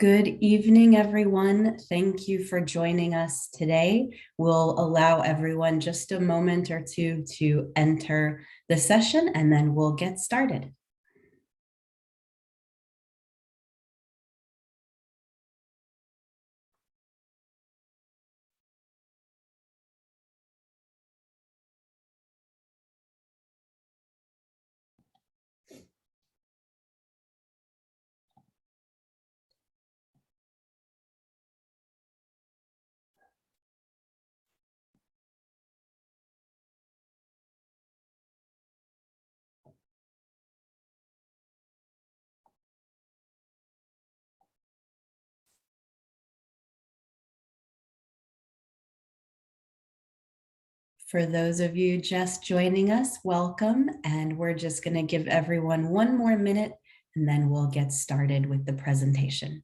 Good evening, everyone. Thank you for joining us today. We'll allow everyone just a moment or two to enter the session, and then we'll get started. For those of you just joining us, welcome. And we're just going to give everyone one more minute, and then we'll get started with the presentation.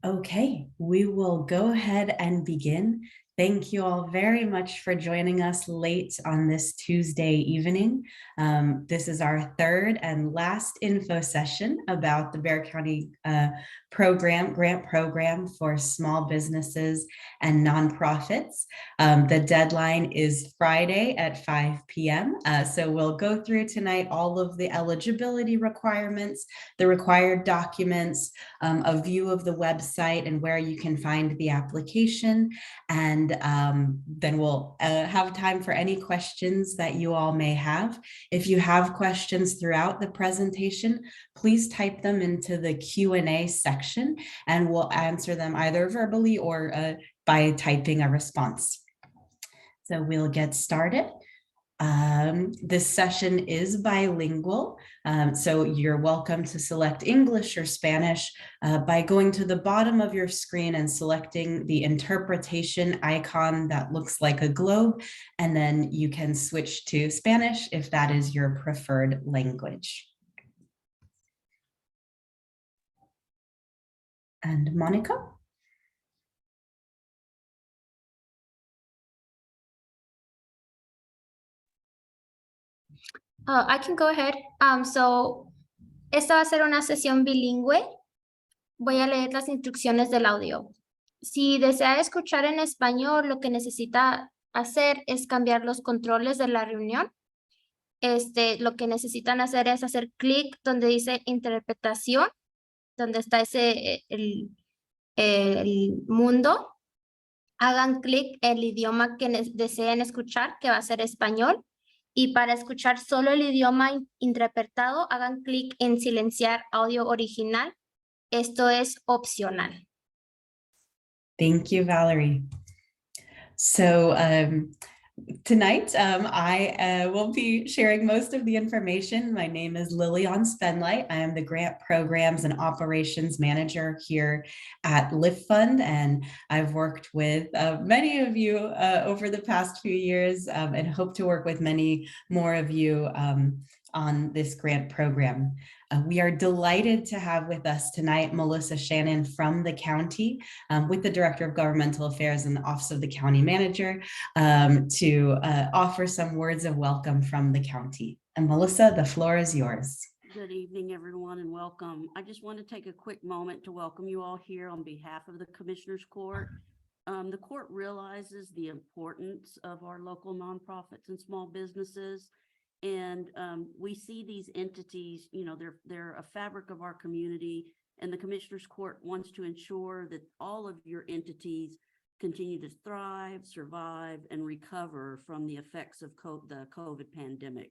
Okay, we will go ahead and begin. Thank you all very much for joining us late on this Tuesday evening. This is our third and last info session about the Bexar County grant program for small businesses and nonprofits. The deadline is Friday at 5 p.m. So we'll go through tonight all of the eligibility requirements, the required documents, a view of the website and where you can find the application. And then we'll have time for any questions that you all may have. If you have questions throughout the presentation, please type them into the Q&A section and we'll answer them either verbally or by typing a response. So we'll get started. This session is bilingual, so you're welcome to select English or Spanish by going to the bottom of your screen and selecting the interpretation icon that looks like a globe, and then you can switch to Spanish if that is your preferred language. And Monica? I can go ahead. Esta va a ser una sesión bilingüe. Voy a leer las instrucciones del audio. Si desea escuchar en español, lo que necesita hacer es cambiar los controles de la reunión. Lo que necesitan hacer es hacer clic donde dice interpretación, donde está el mundo. Hagan clic en el idioma que deseen escuchar, que va a ser español. Y para escuchar solo el idioma interpretado, hagan clic en silenciar audio original. Esto es opcional. Thank you, Valerie. So tonight, I will be sharing most of the information. My name is Lillian Spenlight. I am the Grant Programs and Operations Manager here at Lift Fund, and I've worked with many of you over the past few years and hope to work with many more of you on this grant program. We are delighted to have with us tonight Melissa Shannon from the county with the Director of Governmental Affairs and the Office of the County Manager to offer some words of welcome from the county. And Melissa, the floor is yours. Good evening, everyone, and welcome. I just want to take a quick moment to welcome you all here on behalf of the Commissioners Court. The court realizes the importance of our local nonprofits and small businesses. And we see these entities, you know, they're a fabric of our community, and the Commissioners Court wants to ensure that all of your entities continue to thrive, survive, and recover from the effects of the COVID pandemic.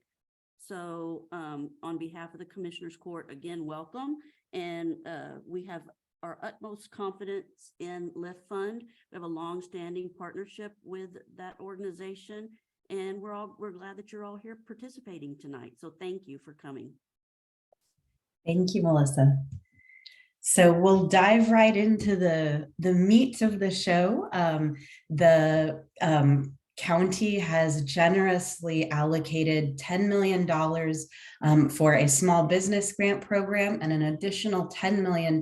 So on behalf of the Commissioners Court, again, welcome. And we have our utmost confidence in Lift Fund. We have a long-standing partnership with that organization. And we're glad that you're all here participating tonight. So thank you for coming. Thank you, Melissa. So we'll dive right into the meat of the show. The county has generously allocated $10 million for a small business grant program and an additional $10 million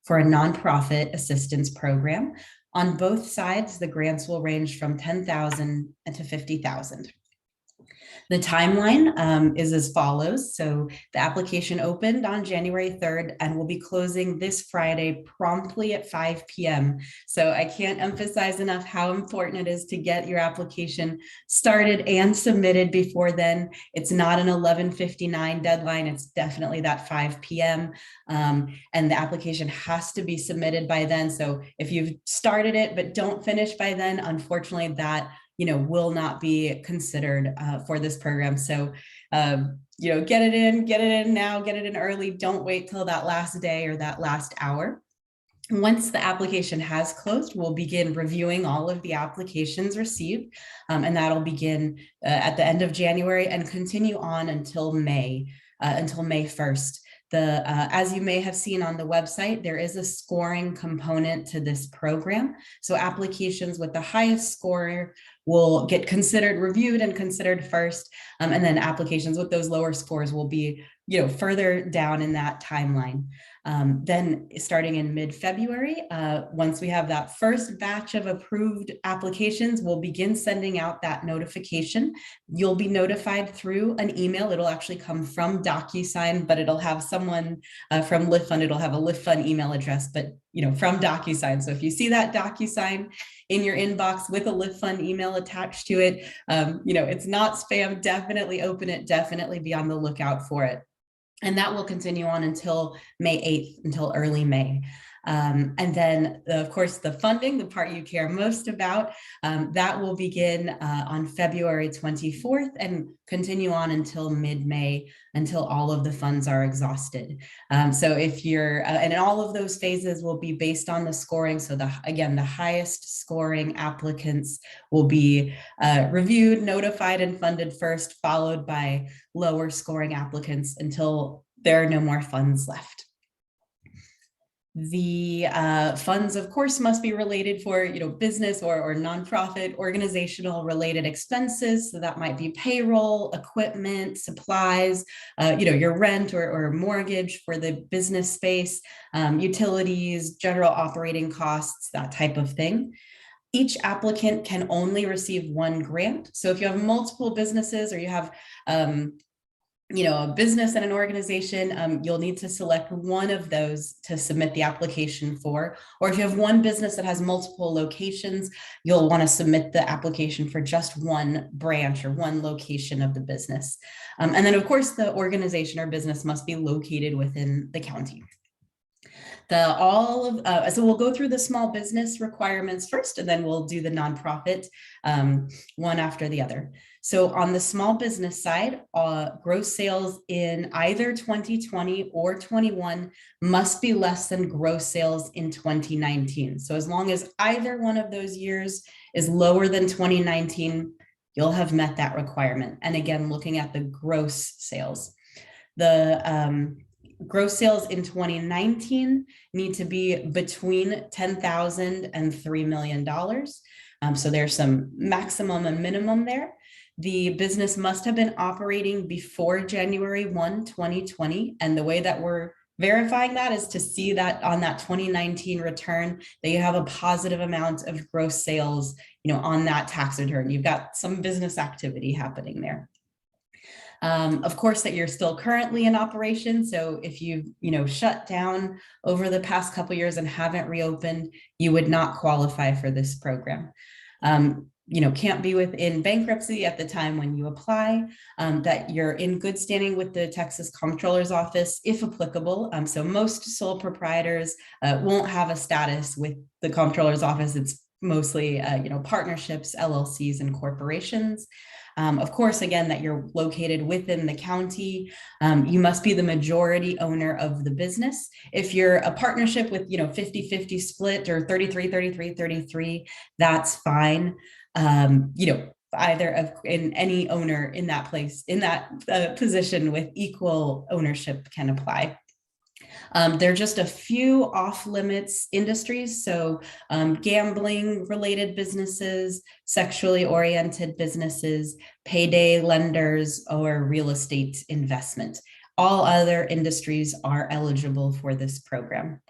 for a nonprofit assistance program. On both sides, the grants will range from $10,000 to $50,000. The timeline is as follows. So the application opened on January 3rd and will be closing this Friday promptly at 5 p.m. So I can't emphasize enough how important it is to get your application started and submitted before then. It's not an 11:59 deadline. It's definitely that 5 p.m. And the application has to be submitted by then. So if you've started it but don't finish by then, unfortunately that will not be considered for this program. So, get it in now, get it in early. Don't wait till that last day or that last hour. Once the application has closed, we'll begin reviewing all of the applications received, and that'll begin at the end of January and continue on until May 1st. As you may have seen on the website, there is a scoring component to this program. So applications with the highest score will get reviewed and considered first. And then applications with those lower scores will be, further down in that timeline. Then starting in mid-February, once we have that first batch of approved applications, we'll begin sending out that notification. You'll be notified through an email. It'll actually come from DocuSign, but it'll have someone from LiftFund. It'll have a LiftFund email address, but from DocuSign. So if you see that DocuSign in your inbox with a LiftFund email attached to it, it's not spam. Definitely open it. Definitely be on the lookout for it. And that will continue on until May 8th, until early May. And then, of course, the funding, the part you care most about, that will begin on February 24th and continue on until mid-May, until all of the funds are exhausted. So if you're, and all of those phases will be based on the scoring. So the highest scoring applicants will be reviewed, notified, and funded first, followed by lower scoring applicants until there are no more funds left. The funds, of course, must be related for business or nonprofit organizational related expenses. So that might be payroll, equipment, supplies, your rent or mortgage for the business space, utilities, general operating costs, that type of thing. Each applicant can only receive one grant. So if you have multiple businesses or you have a business and an organization, you'll need to select one of those to submit the application for. Or if you have one business that has multiple locations, you'll want to submit the application for just one branch or one location of the business. And then, of course, the organization or business must be located within the county. So we'll go through the small business requirements first, and then we'll do the nonprofit one after the other. So on the small business side, gross sales in either 2020 or 21 must be less than gross sales in 2019. So as long as either one of those years is lower than 2019, you'll have met that requirement. And again, looking at the gross sales, the gross sales in 2019 need to be between $10,000 and $3 million. So there's some maximum and minimum there. The business must have been operating before January 1, 2020. And the way that we're verifying that is to see that on that 2019 return, that you have a positive amount of gross sales, on that tax return. You've got some business activity happening there. Of course, that you're still currently in operation. So if you've, shut down over the past couple of years and haven't reopened, you would not qualify for this program. Can't be within bankruptcy at the time when you apply, that you're in good standing with the Texas Comptroller's Office, if applicable. So most sole proprietors won't have a status with the Comptroller's Office. It's mostly, partnerships, LLCs, and corporations. Of course, again, that you're located within the county. You must be the majority owner of the business. If you're a partnership with, 50-50 split or 33-33-33, that's fine. Either in any owner in that place, in that position with equal ownership can apply. There are just a few off limits industries. So gambling related businesses, sexually oriented businesses, payday lenders, or real estate investment. All other industries are eligible for this program.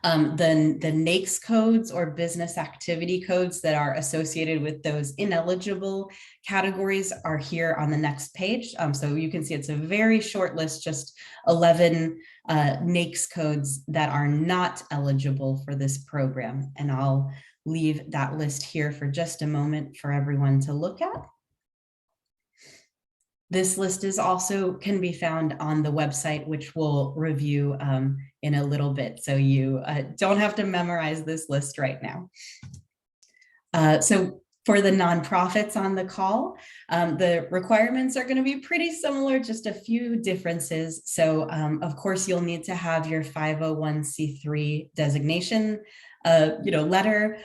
The NAICS codes or business activity codes that are associated with those ineligible categories are here on the next page. So you can see it's a very short list, just 11 NAICS codes that are not eligible for this program. And I'll leave that list here for just a moment for everyone to look at. This list is also can be found on the website, which we'll review in a little bit. So you don't have to memorize this list right now. So for the nonprofits on the call, the requirements are going to be pretty similar, just a few differences. So of course, you'll need to have your 501c3 designation letter.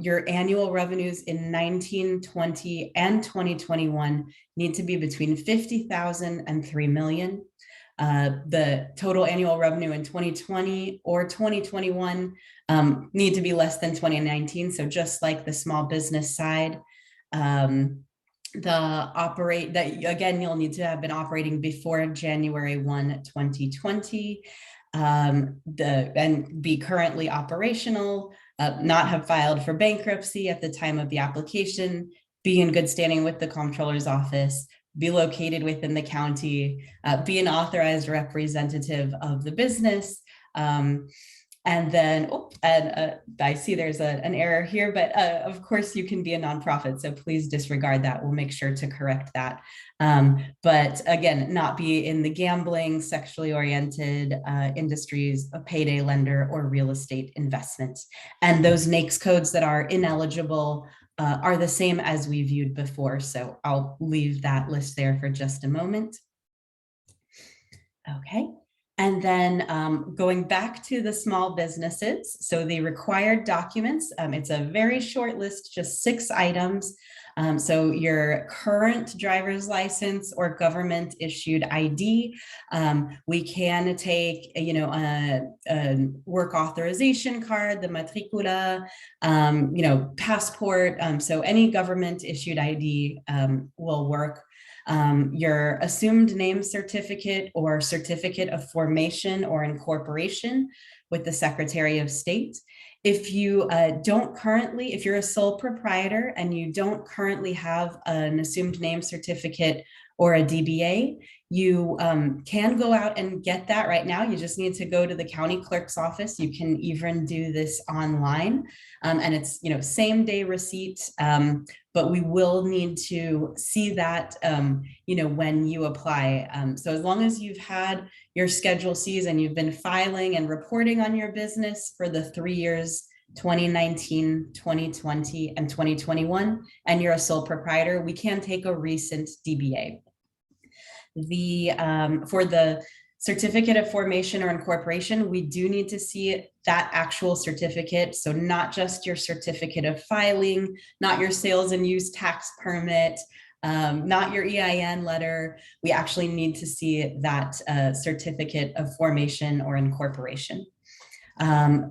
Your annual revenues in 19, 20, and 2021 need to be between 50,000 and 3 million. The total annual revenue in 2020 or 2021 need to be less than 2019. So just like the small business side, again, you'll need to have been operating before January 1, 2020, and be currently operational, not have filed for bankruptcy at the time of the application, be in good standing with the comptroller's office, be located within the county, be an authorized representative of the business. And then, I see there's an error here, but of course you can be a nonprofit, so please disregard that. We'll make sure to correct that. But again, not be in the gambling, sexually oriented industries, a payday lender, or real estate investment. And those NAICS codes that are ineligible are the same as we viewed before. So I'll leave that list there for just a moment. Okay. And then going back to the small businesses, so the required documents, it's a very short list, just 6 items. So your current driver's license or government issued ID. We can take, a work authorization card, the matricula, passport. So any government issued ID will work. Your assumed name certificate or certificate of formation or incorporation with the Secretary of State. If you if you're a sole proprietor and you don't currently have an assumed name certificate or a DBA, you can go out and get that right now. You just need to go to the county clerk's office. You can even do this online, and it's same day receipt. But we will need to see that when you apply. So as long as you've had your Schedule Cs and you've been filing and reporting on your business for the 3 years, 2019, 2020, and 2021, and you're a sole proprietor, we can take a recent DBA. For the certificate of formation or incorporation, we do need to see that actual certificate. So not just your certificate of filing, not your sales and use tax permit, not your EIN letter. We actually need to see that certificate of formation or incorporation.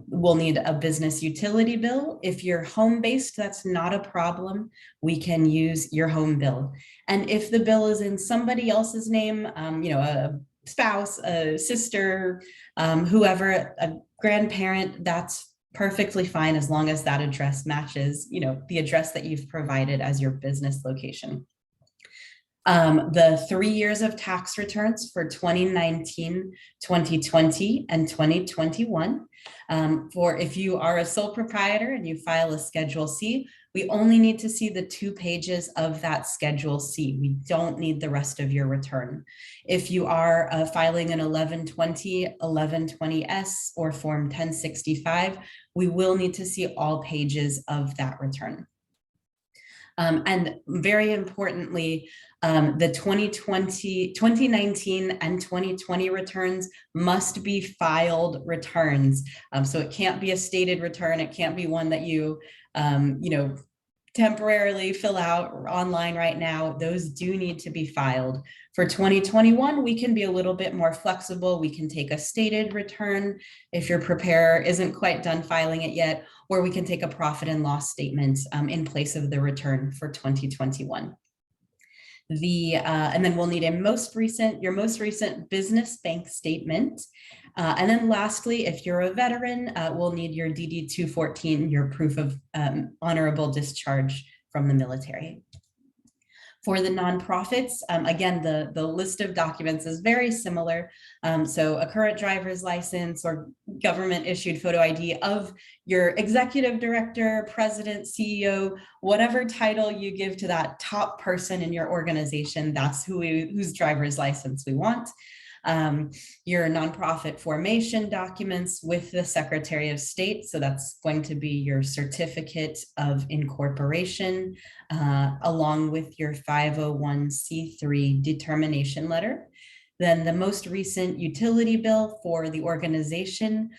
We'll need a business utility bill. If you're home-based, that's not a problem. We can use your home bill. And if the bill is in somebody else's name, a spouse, a sister, whoever, a grandparent, that's perfectly fine as long as that address matches, the address that you've provided as your business location. The 3 years of tax returns for 2019, 2020, and 2021. For if you are a sole proprietor and you file a Schedule C, we only need to see the 2 pages of that Schedule C. We don't need the rest of your return. If you are filing an 1120, 1120S, or Form 1065, we will need to see all pages of that return. And very importantly, the 2019 and 2020 returns must be filed returns. So it can't be a stated return. It can't be one that you, temporarily fill out online right now, those do need to be filed. For 2021, we can be a little bit more flexible. We can take a stated return if your preparer isn't quite done filing it yet, or we can take a profit and loss statement in place of the return for 2021. And then we'll need your most recent business bank statement. And then lastly, if you're a veteran, we'll need your DD 214, your proof of honorable discharge from the military. For the nonprofits, again, the list of documents is very similar. So a current driver's license or government issued photo ID of your executive director, president, CEO, whatever title you give to that top person in your organization, that's whose driver's license we want. Your nonprofit formation documents with the Secretary of State. So that's going to be your certificate of incorporation, along with your 501c3 determination letter. Then the most recent utility bill for the organization.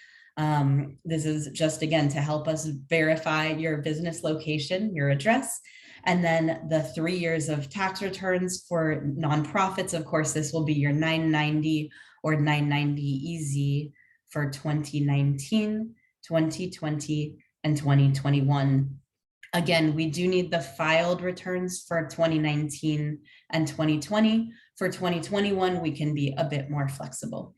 This is just, again, to help us verify your business location, your address. And then the 3 years of tax returns for nonprofits. Of course, this will be your 990 or 990 EZ for 2019, 2020, and 2021. Again, we do need the filed returns for 2019 and 2020. For 2021, we can be a bit more flexible.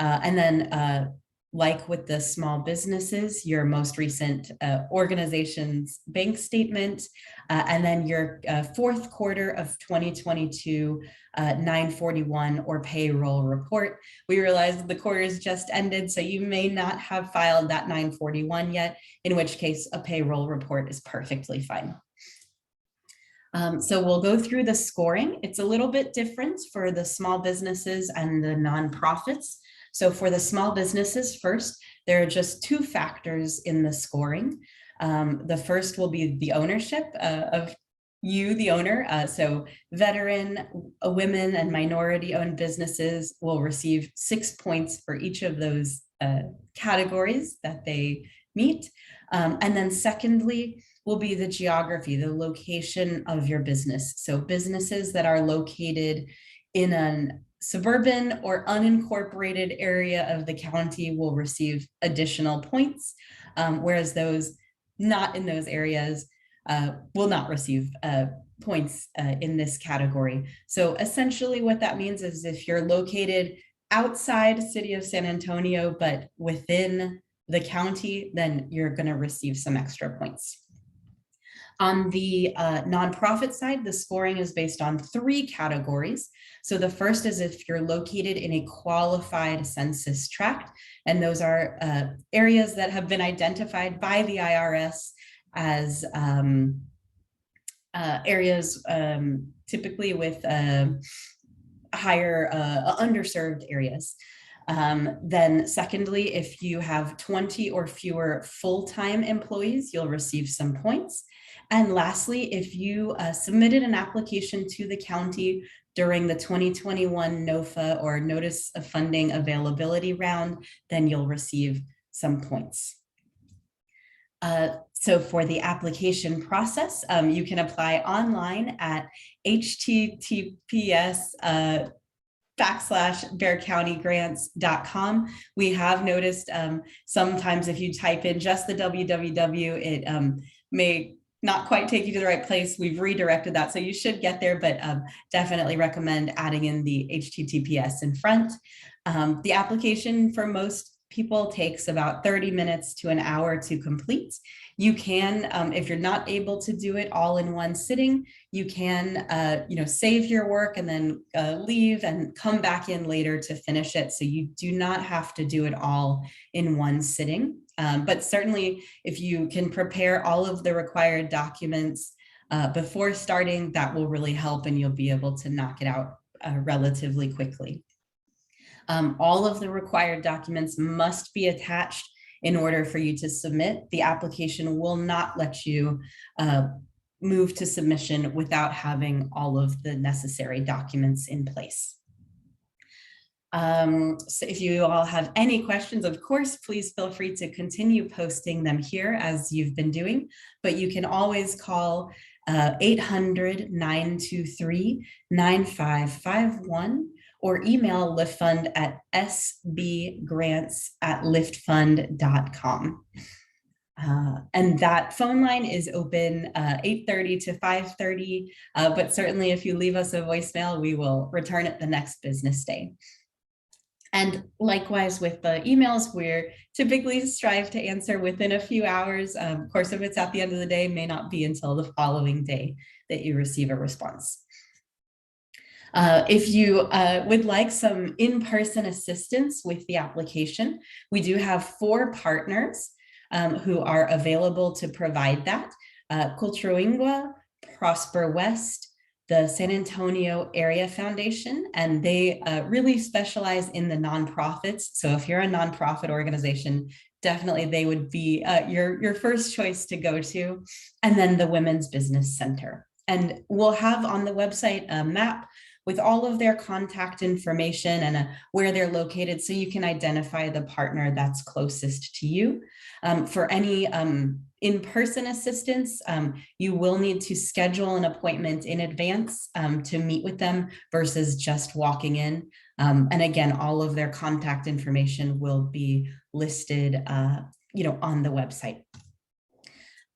And then like with the small businesses, your most recent organization's bank statement, and then your fourth quarter of 2022 941 or payroll report. We realize the quarter's just ended, so you may not have filed that 941 yet, in which case a payroll report is perfectly fine. So we'll go through the scoring. It's a little bit different for the small businesses and the nonprofits. So for the small businesses first, there are just 2 factors in the scoring. The first will be the ownership of you, the owner. So veteran, women, and minority-owned businesses will receive 6 points for each of those categories that they meet. And then secondly, will be the geography, the location of your business. So businesses that are located in an suburban or unincorporated area of the county will receive additional points, whereas those not in those areas will not receive points in this category. So essentially what that means is if you're located outside the city of San Antonio, but within the county, then you're going to receive some extra points. On the nonprofit side, the scoring is based on 3 categories. So the first is if you're located in a qualified census tract, and those are areas that have been identified by the IRS as areas typically with higher underserved areas. Then secondly, if you have 20 or fewer full-time employees, you'll receive some points. And lastly, if you submitted an application to the county during the 2021 NOFA or Notice of Funding Availability round, then you'll receive some points. So for the application process, you can apply online at https://bearcountygrants.com. We have noticed sometimes if you type in just the www, it may not quite take you to the right place. We've redirected that, so you should get there, but definitely recommend adding in the HTTPS in front. The application for most people takes about 30 minutes to an hour to complete. You can, if you're not able to do it all in one sitting, you can save your work and then leave and come back in later to finish it. So you do not have to do it all in one sitting. But certainly if you can prepare all of the required documents before starting, that will really help and you'll be able to knock it out relatively quickly. All of the required documents must be attached in order for you to submit. The application will not let you move to submission without having all of the necessary documents in place. So if you all have any questions, of course, please feel free to continue posting them here as you've been doing, but you can always call 800-923-9551 or email LiftFund at sbgrants@liftfund.com. And that phone line is open 8:30 to 5:30, but certainly if you leave us a voicemail, we will return it the next business day. And likewise with the emails, we're typically strive to answer within a few hours. Of course, if it's at the end of the day, may not be until the following day that you receive a response. If you would like some in-person assistance with the application, we do have 4 partners who are available to provide that. Culturalingua, Prosper West, the San Antonio Area Foundation, and they really specialize in the nonprofits. So if you're a nonprofit organization, definitely they would be your first choice to go to. And then the Women's Business Center. And we'll have on the website a map with all of their contact information and where they're located, so you can identify the partner that's closest to you. For any in-person assistance, you will need to schedule an appointment in advance to meet with them versus just walking in. And again, all of their contact information will be listed on the website.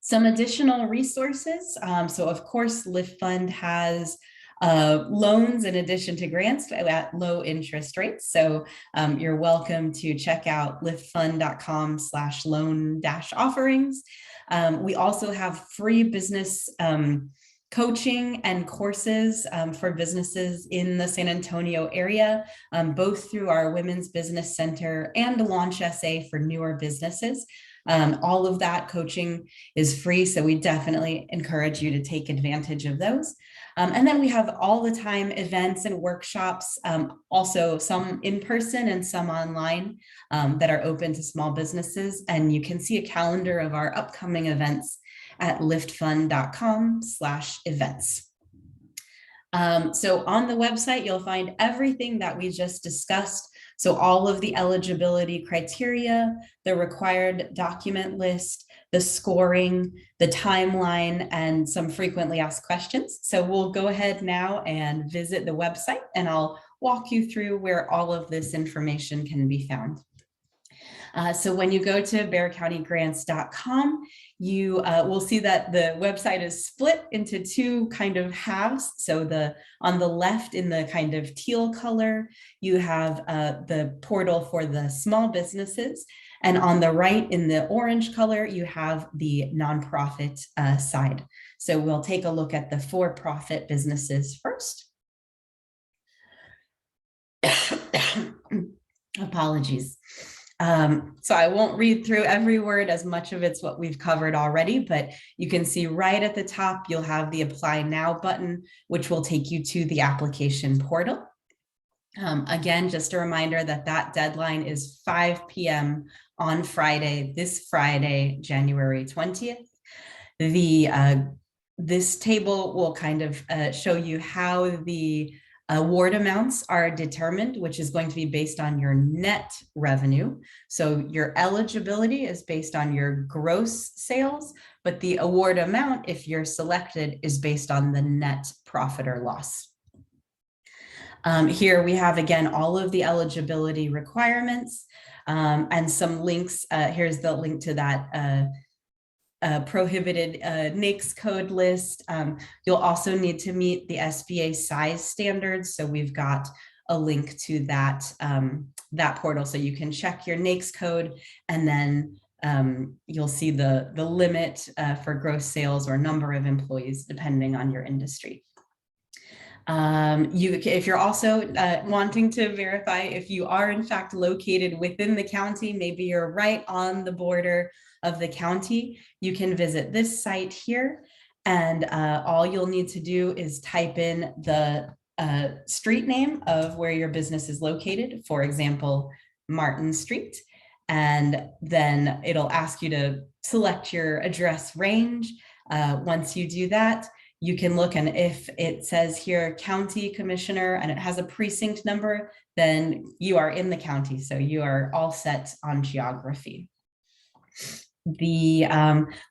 Some additional resources. So of course, LiftFund has loans in addition to grants at low interest rates. So you're welcome to check out liftfund.com/loan-offerings. We also have free business coaching and courses for businesses in the San Antonio area, both through our Women's Business Center and Launch SA for newer businesses. All of that coaching is free, so we definitely encourage you to take advantage of those. And then we have all the time events and workshops, also some in person and some online that are open to small businesses. And you can see a calendar of our upcoming events at liftfund.com/events. So on the website, you'll find everything that we just discussed. So all of the eligibility criteria, the required document list, the scoring, the timeline, and some frequently asked questions. So we'll go ahead now and visit the website, and I'll walk you through where all of this information can be found. So when you go to bearcountygrants.com, you will see that the website is split into 2 kind of halves. So on the left in the kind of teal color, you have the portal for the small businesses. And on the right in the orange color, you have the nonprofit side. So we'll take a look at the for-profit businesses first. Apologies. So I won't read through every word, as much of it's what we've covered already, but you can see right at the top, you'll have the Apply Now button, which will take you to the application portal. Again, just a reminder that deadline is 5 p.m. on Friday, this Friday, January 20th. This table will kind of show you how the award amounts are determined, which is going to be based on your net revenue. So your eligibility is based on your gross sales, but the award amount, if you're selected, is based on the net profit or loss. Here we have, again, all of the eligibility requirements and some links. Here's the link to that prohibited NAICS code list. You'll also need to meet the SBA size standards. So we've got a link to that, that portal, so you can check your NAICS code, and then you'll see the limit for gross sales or number of employees, depending on your industry. If you're also wanting to verify if you are in fact located within the county, maybe you're right on the border of the county, you can visit this site here, and all you'll need to do is type in the street name of where your business is located, for example, Martin Street, and then it'll ask you to select your address range. Once you do that, you can look, and if it says here county commissioner and it has a precinct number, then you are in the county. So you are all set on geography. The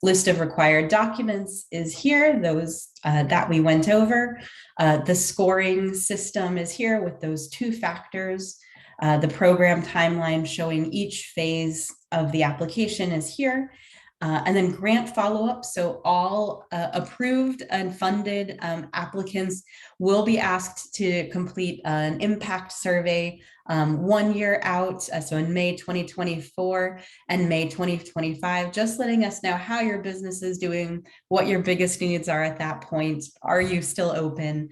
list of required documents is here, those that we went over. The scoring system is here with those 2 factors. The program timeline showing each phase of the application is here. And then grant follow-up. So all approved and funded applicants will be asked to complete an impact survey 1 year out. So in May 2024 and May 2025, just letting us know how your business is doing, what your biggest needs are at that point. Are you still open?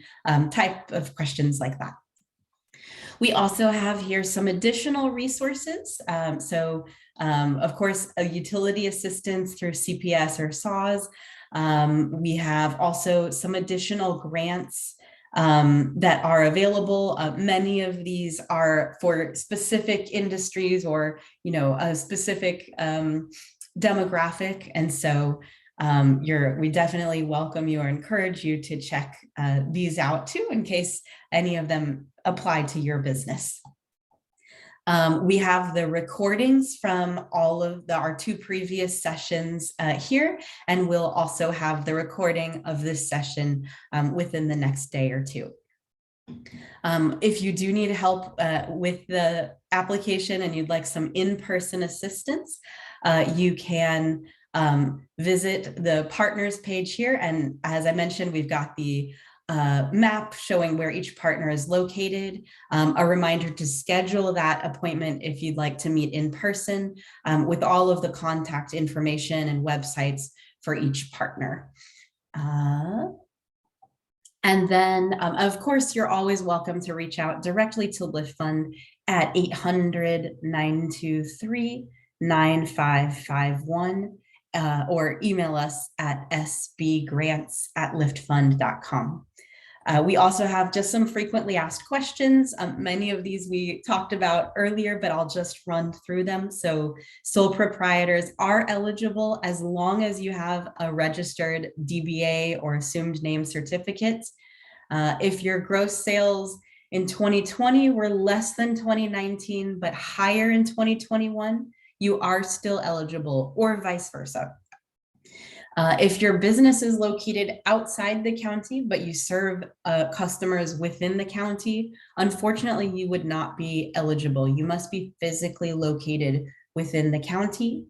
Type of questions like that. We also have here some additional resources. Of course, a utility assistance through CPS or SAWS. We have also some additional grants that are available. Many of these are for specific industries or, a specific demographic. And so we definitely welcome you or encourage you to check these out too, in case any of them apply to your business. We have the recordings from all of our 2 previous sessions here, and we'll also have the recording of this session within the next day or 2. If you do need help with the application and you'd like some in-person assistance, you can visit the partners page here. And as I mentioned, we've got the map showing where each partner is located, a reminder to schedule that appointment if you'd like to meet in person, with all of the contact information and websites for each partner. And then, of course, you're always welcome to reach out directly to Lift Fund at 800-923-9551 or email us at sbgrants@liftfund.com. We also have just some frequently asked questions. Many of these we talked about earlier, but I'll just run through them. So sole proprietors are eligible as long as you have a registered DBA or assumed name certificate. If your gross sales in 2020 were less than 2019, but higher in 2021, you are still eligible, or vice versa. If your business is located outside the county, but you serve customers within the county, unfortunately, you would not be eligible. You must be physically located within the county.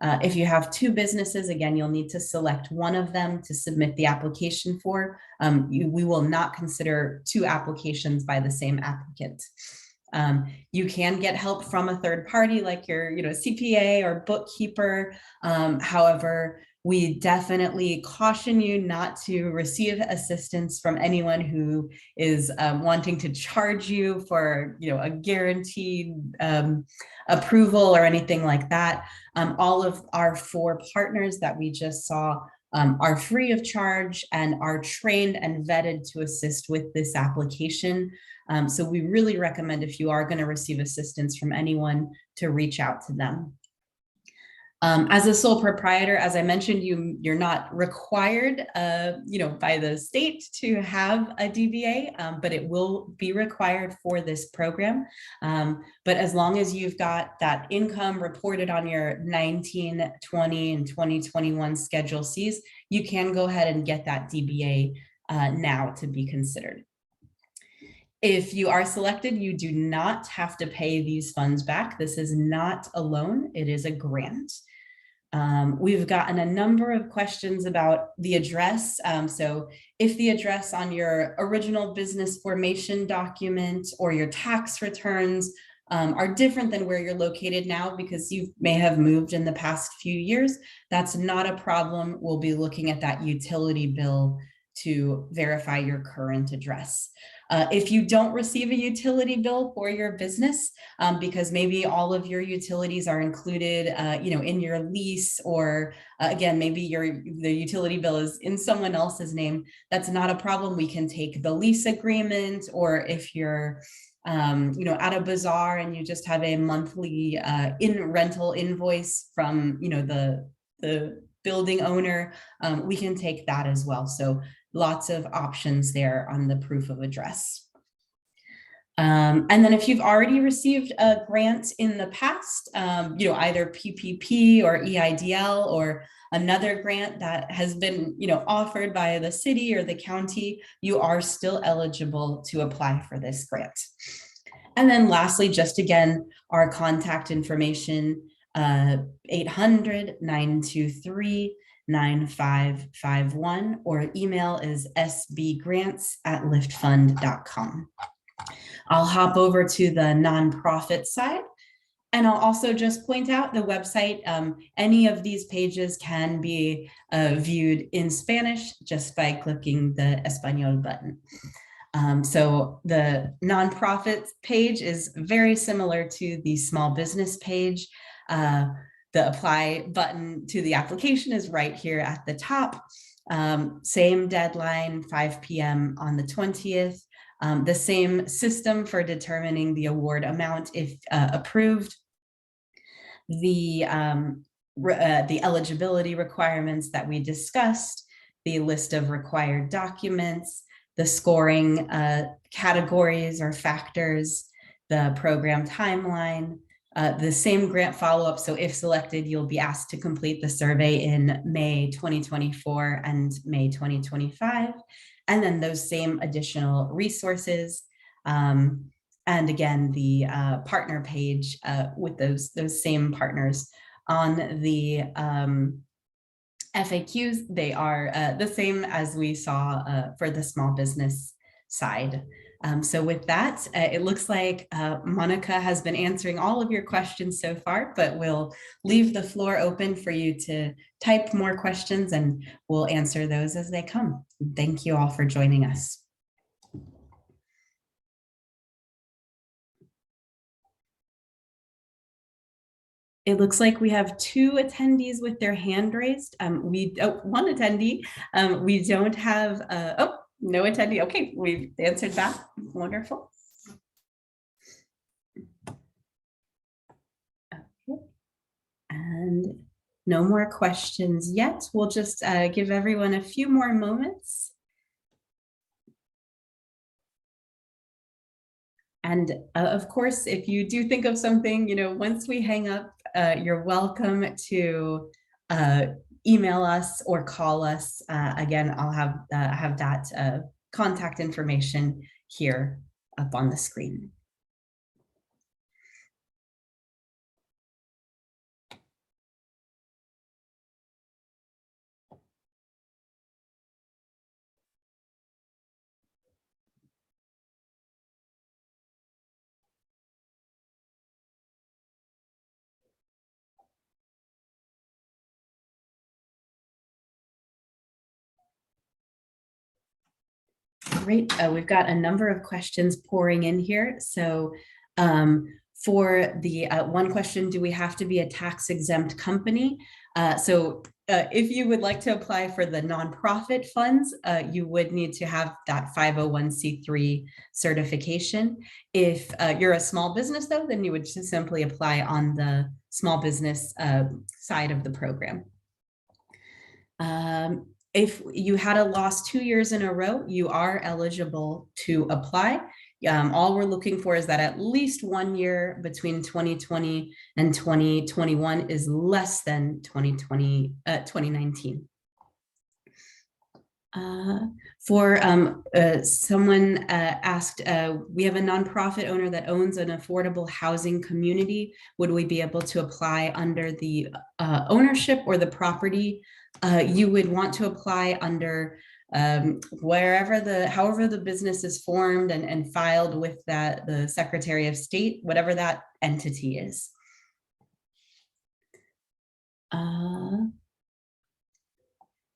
If you have 2 businesses, again, you'll need to select one of them to submit the application for. We will not consider 2 applications by the same applicant. You can get help from a third party like your CPA or bookkeeper. However, we definitely caution you not to receive assistance from anyone who is wanting to charge you for a guaranteed approval or anything like that. All of our 4 partners that we just saw are free of charge and are trained and vetted to assist with this application. So we really recommend, if you are going to receive assistance from anyone, to reach out to them. As a sole proprietor, as I mentioned, you're not required, by the state to have a DBA, but it will be required for this program. But as long as you've got that income reported on your 19, 20, and 2021 Schedule Cs, you can go ahead and get that DBA now to be considered. If you are selected, you do not have to pay these funds back. This is not a loan, it is a grant. We've gotten a number of questions about the address. So if the address on your original business formation document or your tax returns are different than where you're located now because you may have moved in the past few years, that's not a problem. We'll be looking at that utility bill to verify your current address. If you don't receive a utility bill for your business, because maybe all of your utilities are included, in your lease, or again, maybe the utility bill is in someone else's name, that's not a problem. We can take the lease agreement, or if you're at a bazaar and you just have a monthly rental invoice from the building owner, we can take that as well. So lots of options there on the proof of address. And then if you've already received a grant in the past, either PPP or EIDL or another grant that has been, offered by the city or the county, you are still eligible to apply for this grant. And then lastly, just again, our contact information, 800-923-9551, or email is sbgrants@liftfund.com. I'll hop over to the nonprofit side, and I'll also just point out the website. Any of these pages can be viewed in Spanish just by clicking the Español button. So the nonprofit page is very similar to the small business page. The apply button to the application is right here at the top. Same deadline, 5 p.m. on the 20th. The same system for determining the award amount if approved. The eligibility requirements that we discussed, the list of required documents, the scoring categories or factors, the program timeline, the same grant follow-up. So if selected, you'll be asked to complete the survey in May 2024 and May 2025. And then those same additional resources. And again, the partner page with those same partners. On the FAQs, they are the same as we saw for the small business side. So with that, it looks like Monica has been answering all of your questions so far, but we'll leave the floor open for you to type more questions and we'll answer those as they come. Thank you all for joining us. It looks like we have 2 attendees with their hand raised. One attendee. We don't have, no attendee. Okay, we've answered that. Wonderful. Okay. And no more questions yet. We'll just give everyone a few more moments. And of course, if you do think of something, once we hang up, you're welcome to email us or call us. Again, I'll have that contact information here up on the screen. Great. We've got a number of questions pouring in here. So for the one question, do we have to be a tax exempt company? If you would like to apply for the nonprofit funds, you would need to have that 501c3 certification. If you're a small business though, then you would just simply apply on the small business side of the program. If you had a loss 2 years in a row, you are eligible to apply. All we're looking for is that at least 1 year between 2020 and 2021 is less than 2019. Someone asked, we have a nonprofit owner that owns an affordable housing community. Would we be able to apply under the ownership or the property? You would want to apply under however the business is formed and filed with the Secretary of State, whatever that entity is.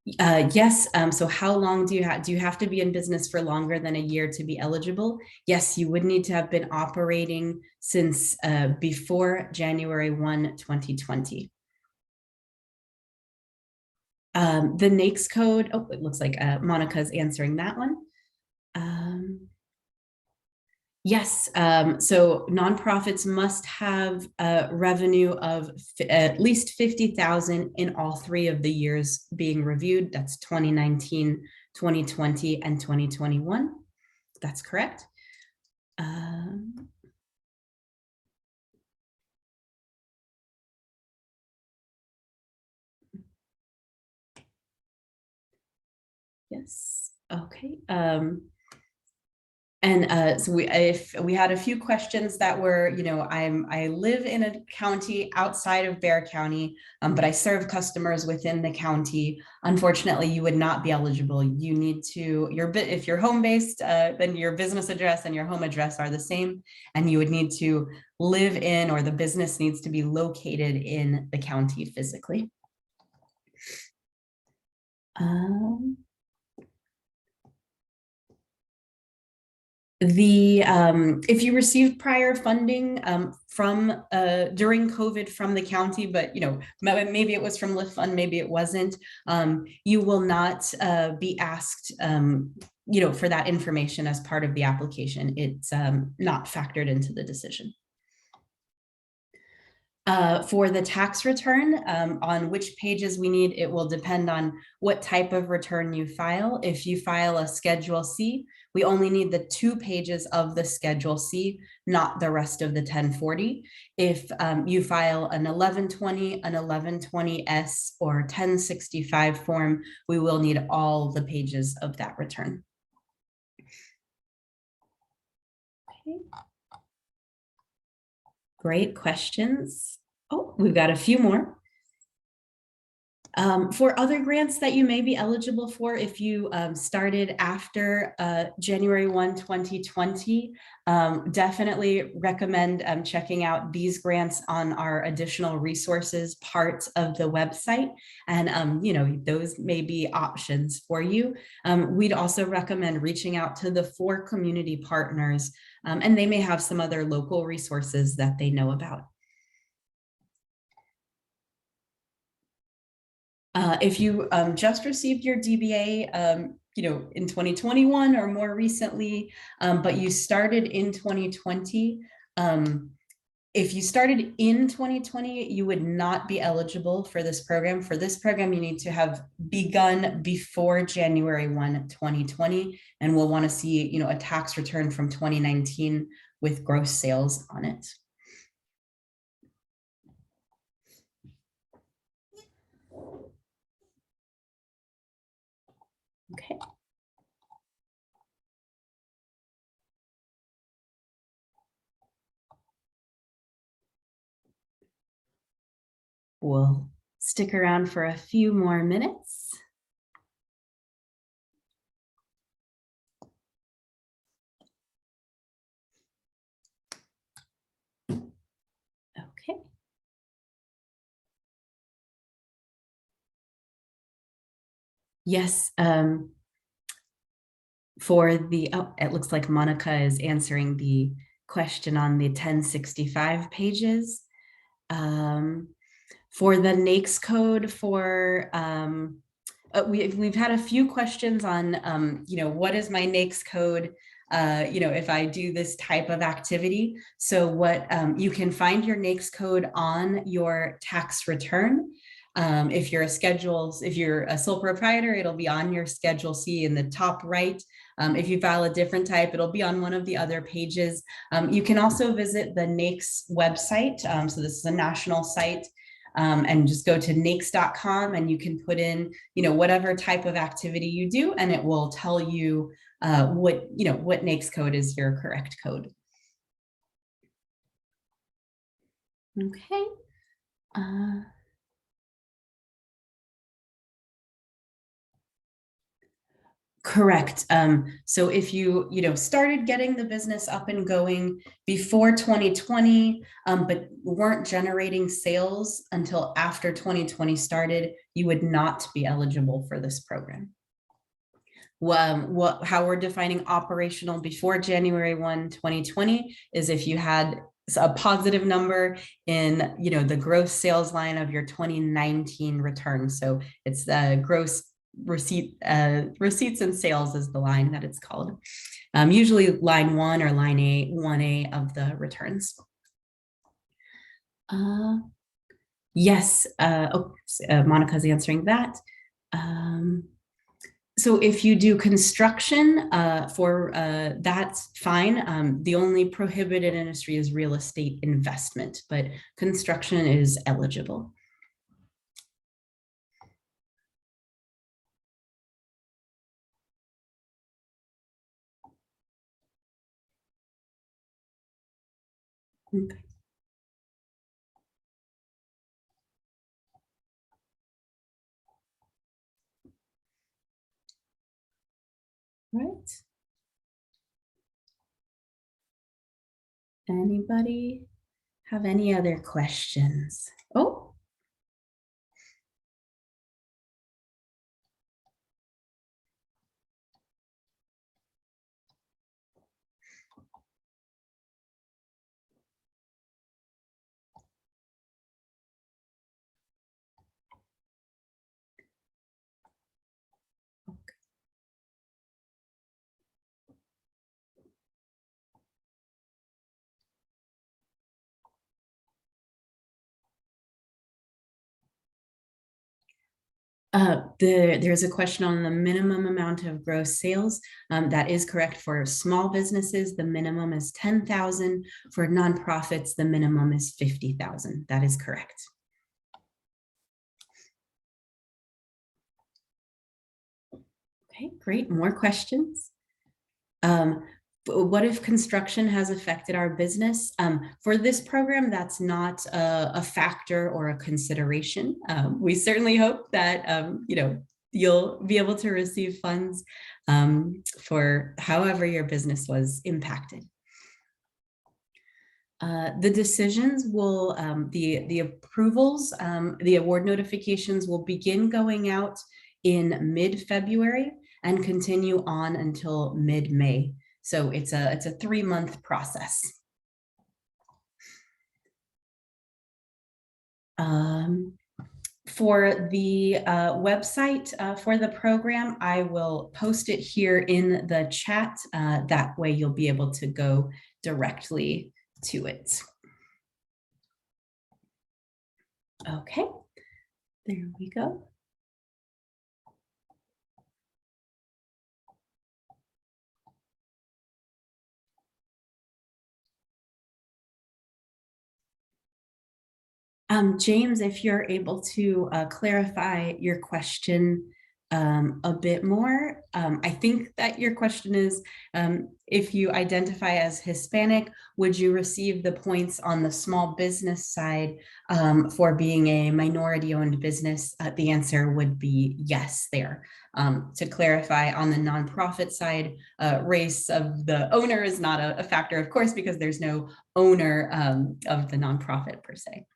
Yes. So how long do you have to be in business for longer than a year to be eligible? Yes, you would need to have been operating since before January 1, 2020. The NAICS code, it looks like Monica's answering that one. Yes, so nonprofits must have revenue of at least 50,000 in all 3 of the years being reviewed. That's 2019, 2020, and 2021. That's correct. Yes, okay. So if we had a few questions that were, I live in a county outside of Bexar County, but I serve customers within the county. Unfortunately, you would not be eligible. You need to, if you're home-based, then your business address and your home address are the same, and you would need to live in, or the business needs to be located in the county physically. If you received prior funding from during COVID from the county, but maybe it was from Lift Fund, maybe it wasn't, you will not be asked for that information as part of the application. It's not factored into the decision. For the tax return, on which pages we need, it will depend on what type of return you file. If you file a Schedule C, we only need the 2 pages of the Schedule C, not the rest of the 1040. If you file an 1120, an 1120S, or 1065 form, we will need all the pages of that return. Okay. Great questions. Oh, we've got a few more. For other grants that you may be eligible for, if you started after January 1, 2020, definitely recommend checking out these grants on our additional resources part of the website. And, those may be options for you. We'd also recommend reaching out to the 4 community partners, and they may have some other local resources that they know about. If you just received your DBA, in 2021 or more recently, but you started in 2020, if you started in 2020, you would not be eligible for this program. For this program, you need to have begun before January 1, 2020, and we'll want to see, a tax return from 2019 with gross sales on it. Okay. We'll stick around for a few more minutes. Okay. Yes, for the, it looks like Monica is answering the question on the 1065 pages. For the NAICS code for, we've had a few questions on, what is my NAICS code? If I do this type of activity. So what you can find your NAICS code on your tax return. If you're a sole proprietor, it'll be on your Schedule C in the top right. If you file a different type, it'll be on one of the other pages. You can also visit the NAICS website. So this is a national site. And just go to NAICS.com and you can put in, whatever type of activity you do, and it will tell you what NAICS code is your correct code. Okay. Correct. So if you, started getting the business up and going before 2020, but weren't generating sales until after 2020 started, you would not be eligible for this program. How we're defining operational before January 1, 2020 is if you had a positive number in, the gross sales line of your 2019 return. So it's the gross receipts and sales is the line that it's called. Usually line 1 or line 1A of the returns. Yes, Monica's answering that. So if you do construction that's fine. The only prohibited industry is real estate investment, but construction is eligible. Okay. Right. Anybody have any other questions? Oh. There's a question on the minimum amount of gross sales. That is correct for small businesses. The minimum is 10,000. For nonprofits, the minimum is 50,000. That is correct. Okay, great. More questions? What if construction has affected our business? For this program, that's not a factor or a consideration. We certainly hope that you'll be able to receive funds for however your business was impacted. The decisions will, the approvals, the award notifications will begin going out in mid-February and continue on until mid-May. So it's a 3-month process. For the website for the program, I will post it here in the chat. That way you'll be able to go directly to it. Okay, there we go. James, if you're able to clarify your question a bit more. I think that your question is, if you identify as Hispanic, would you receive the points on the small business side for being a minority-owned business? The answer would be yes there. To clarify, on the nonprofit side, race of the owner is not a factor, of course, because there's no owner of the nonprofit per se.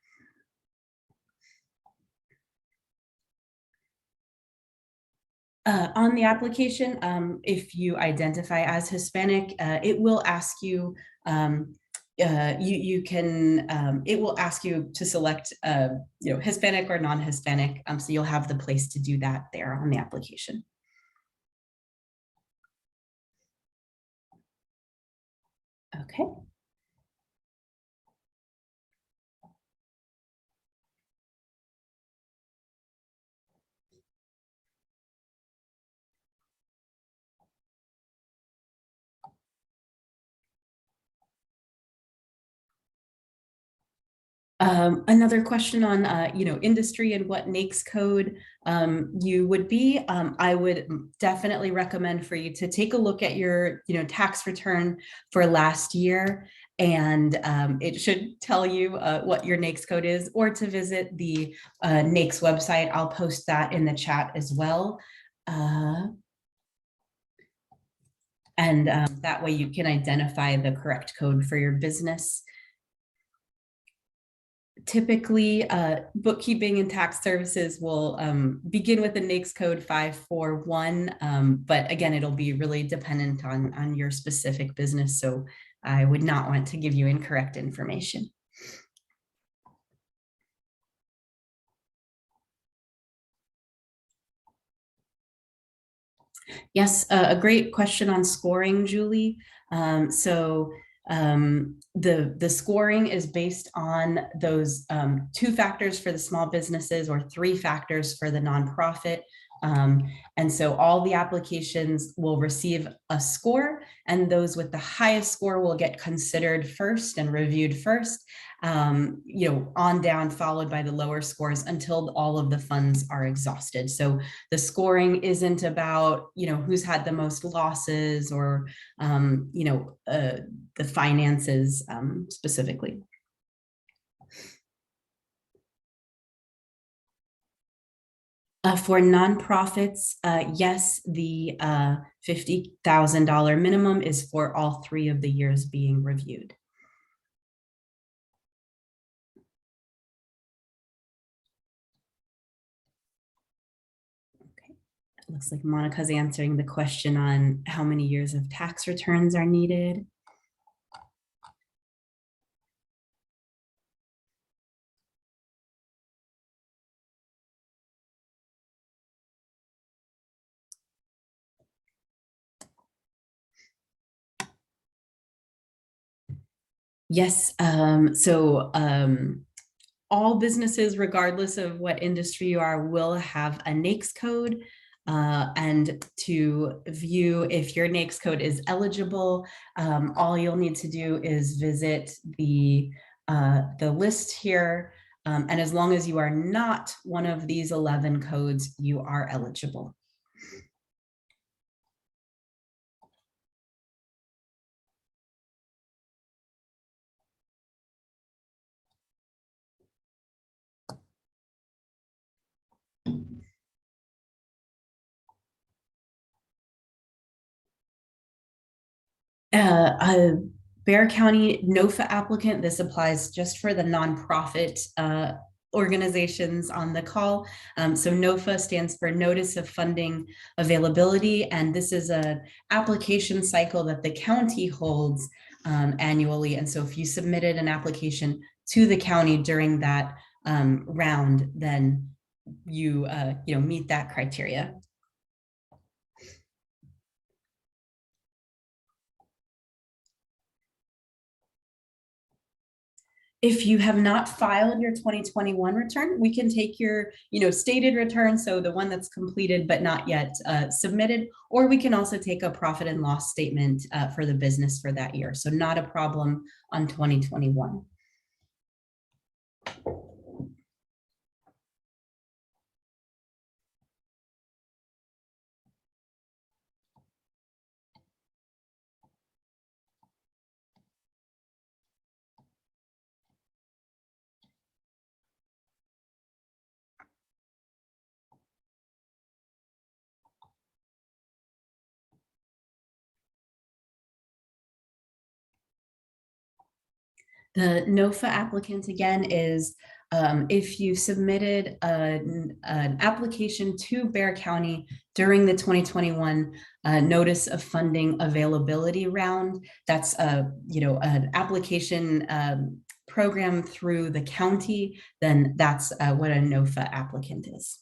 On the application, if you identify as Hispanic, it will ask you, it will ask you to select, Hispanic or non-Hispanic. So you'll have the place to do that there on the application. Okay. Another question on, industry and what NAICS code you would be. I would definitely recommend for you to take a look at your, tax return for last year, and it should tell you what your NAICS code is, or to visit the NAICS website. I'll post that in the chat as well. And that way you can identify the correct code for your business. Typically, bookkeeping and tax services will begin with the NAICS code 541, but again, it'll be really dependent on your specific business, so I would not want to give you incorrect information. Yes, a great question on scoring, Julie. The scoring is based on those 2 factors for the small businesses or 3 factors for the nonprofit. And so all the applications will receive a score, and those with the highest score will get considered first and reviewed first, on down, followed by the lower scores until all of the funds are exhausted. So the scoring isn't about, who's had the most losses or, the finances specifically. For nonprofits, yes, the $50,000 minimum is for all 3 of the years being reviewed. Okay, it looks like Monica's answering the question on how many years of tax returns are needed. Yes, all businesses, regardless of what industry you are, will have a NAICS code. And to view if your NAICS code is eligible, all you'll need to do is visit the list here. And as long as you are not one of these 11 codes, you are eligible. A Bexar County NOFA applicant, this applies just for the nonprofit organizations on the call. So NOFA stands for Notice of Funding Availability, and this is an application cycle that the county holds annually. And so if you submitted an application to the county during that round, then you meet that criteria. If you have not filed your 2021 return, we can take your, stated return, so the one that's completed but not yet submitted, or we can also take a profit and loss statement for the business for that year. So not a problem on 2021. The NOFA applicant, again, is if you submitted an application to Bexar County during the 2021 Notice of Funding Availability round, that's an application program through the county, then that's what a NOFA applicant is.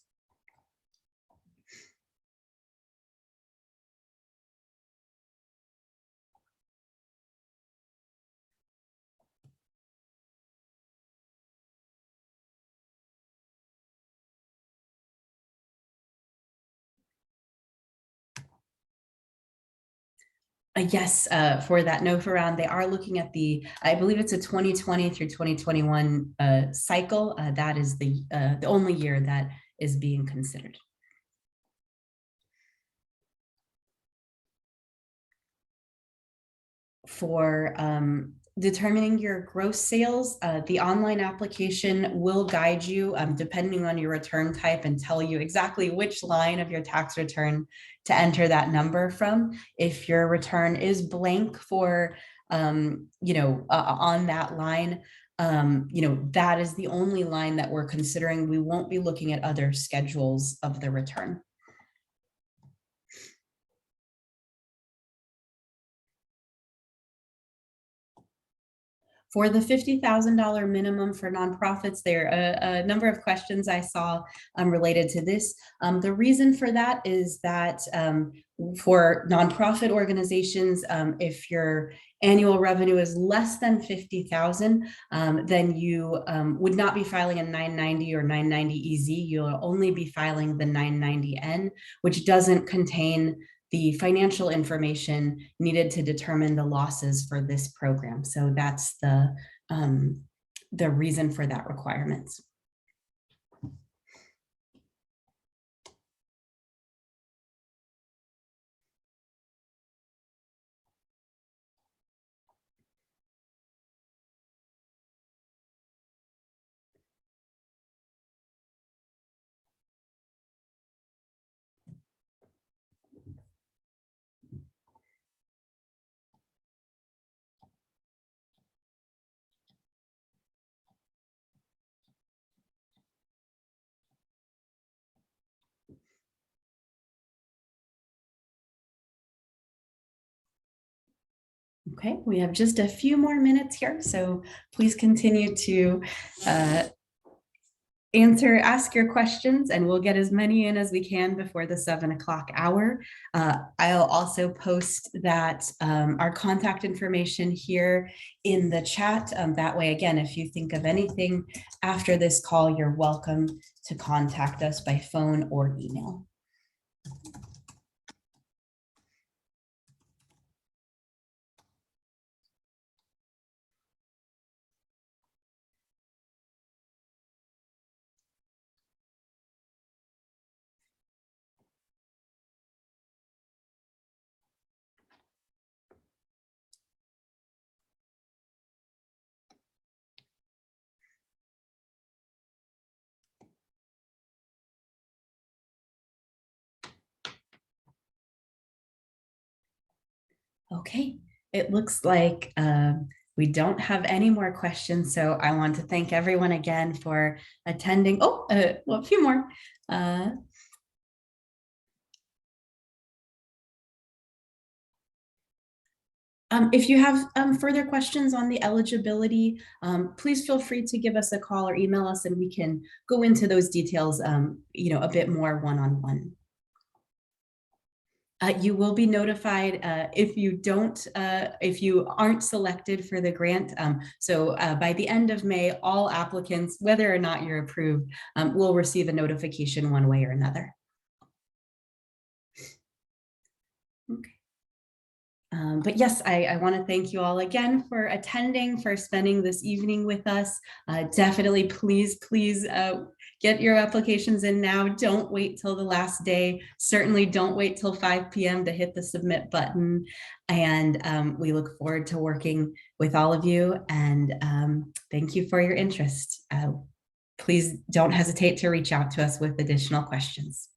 Yes, for that NOFA round, they are looking at I believe it's a 2020 through 2021 cycle. That is the only year that is being considered. For determining your gross sales, the online application will guide you depending on your return type and tell you exactly which line of your tax return to enter that number from. If your return is blank for, on that line, that is the only line that we're considering. We won't be looking at other schedules of the return. For the $50,000 minimum for nonprofits, there are a number of questions I saw related to this. The reason for that is that for nonprofit organizations, if your annual revenue is less than 50,000, then you would not be filing a 990 or 990 EZ. You'll only be filing the 990N, which doesn't contain the financial information needed to determine the losses for this program. So that's the reason for that requirement. Okay, we have just a few more minutes here, so please continue to ask your questions, and we'll get as many in as we can before the 7 o'clock hour. I'll also post that our contact information here in the chat. That way, again, if you think of anything after this call, you're welcome to contact us by phone or email. Okay, it looks like we don't have any more questions, so I want to thank everyone again for attending. Oh, well, a few more. If you have further questions on the eligibility, please feel free to give us a call or email us, and we can go into those details, a bit more one-on-one. You will be notified if you aren't selected for the grant. So by the end of May, all applicants, whether or not you're approved, will receive a notification one way or another. Okay. But yes, I want to thank you all again for attending, for spending this evening with us. Definitely, please get your applications in now. Don't wait till the last day. Certainly don't wait till 5 p.m. to hit the submit button. And we look forward to working with all of you. And thank you for your interest. Please don't hesitate to reach out to us with additional questions.